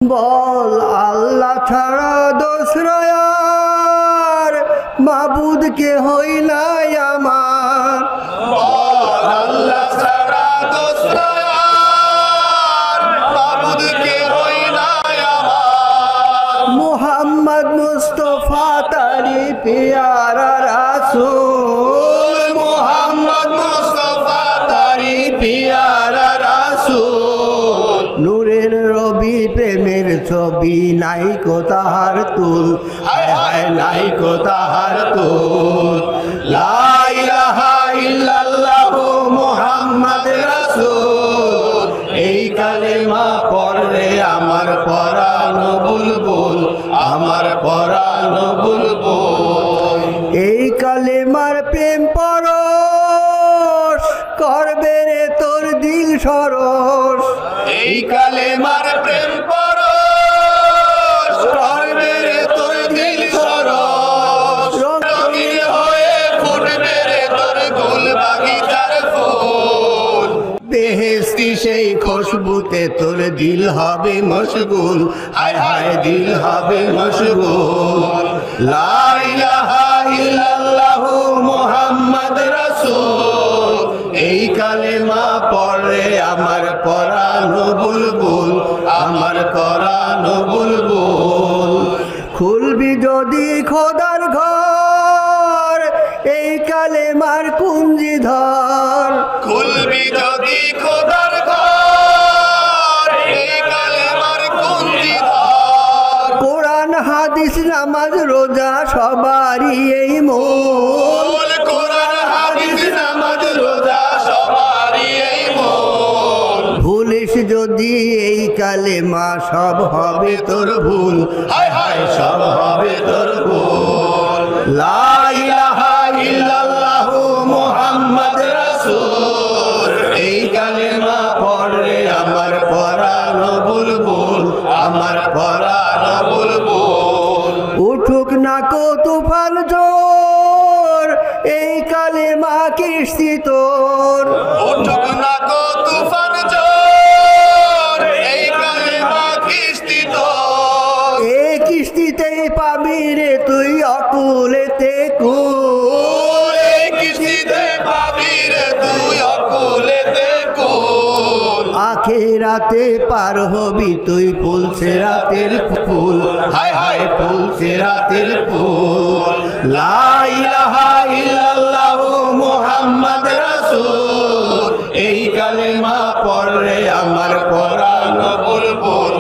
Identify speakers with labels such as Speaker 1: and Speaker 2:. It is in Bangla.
Speaker 1: বল আল্লাহ ছাড়া দোসরায়ার মাবুদ কে হই নাই আমার।
Speaker 2: বল আল্লাহ ছাড়া দোসরায়ার মাবুদ কে হই নাই আমার।
Speaker 1: মুহাম্মদ মুস্তফা তারি পিয়ারা রাসূল,
Speaker 2: মুহাম্মদ মুস্তাফা তারি পিয়ারা রাসূল।
Speaker 1: নূরের রবি প্রেমের ছবি নাই কো তাহার তুল,
Speaker 2: হায় হায় নাই কো তাহার তুল। লা ইলাহা ইল্লাল্লাহু মুহাম্মদ রাসূল। এই কালেমা পড়লে আমার পরাণ বুলবুল, আমার পরাণ বুলবুল।
Speaker 1: এই কালেমার প্রেম পরশ করবে রে তোর দিল সরস।
Speaker 2: এই কালেমার প্রেম পরশ করবে রে তোর দিল সরস। রঙিন হয়ে ফুটবে রে তোর গোল বাগিচার ফুল।
Speaker 1: বেহেশতি সেই খুশবুতে তোর দিল হবে মশগুল,
Speaker 2: হায় হায় দিল হবে মশগুল। লা ইলাহা ইল্লাল্লাহু মুহাম্মদ রাসূল। এই কালেমা পড়ে আমার পরাণ বুলবুল, আমার পরাণ বুলবুল।
Speaker 1: খুলবি যদি খোদার ঘর এই কালেমার কুঞ্জি ধর।
Speaker 2: খুলবি যদি খোদার ঘর এই কালেমার কুঞ্জি ধর।
Speaker 1: কোরআন হাদিস নামাজ রোজা সবারই এই মূল।
Speaker 2: কোরআন হাদিস নামাজ রোজা সবারই এই মূল।
Speaker 1: ভুলিস যদি এই কালেমা সব হবে তোর ভুল,
Speaker 2: হায় হায় সব হবে তোর ভুল। লা ইলাহা ইল্লাল্লাহু মুহাম্মদ রাসূল। এই কালেমা পড়লে আমার পরাণ বুলবুল, আমার পরাণ বুলবুল।
Speaker 1: উঠুক না কো তুফান জোর এই কালেমা কিস্তি তোর।
Speaker 2: উঠুক না কো তুফান জোর এই কালেমা কিস্তি তোর।
Speaker 1: এই কিস্তিতে পাবি রে তুই অকুলেতে কুল।
Speaker 2: এই কিস্তিতে পাবি রে তুই অকুলেতে কুল।
Speaker 1: আখেরাতে পার হবি তুই ফুলছে রাতের ফুল,
Speaker 2: হায় হায় ফুলছে রাতের ফুল। লা ইলাহা ইল্লাল্লাহু মুহাম্মদ রাসূল। এই কালেমা পড়লে আমার পরাণ বুলবুল,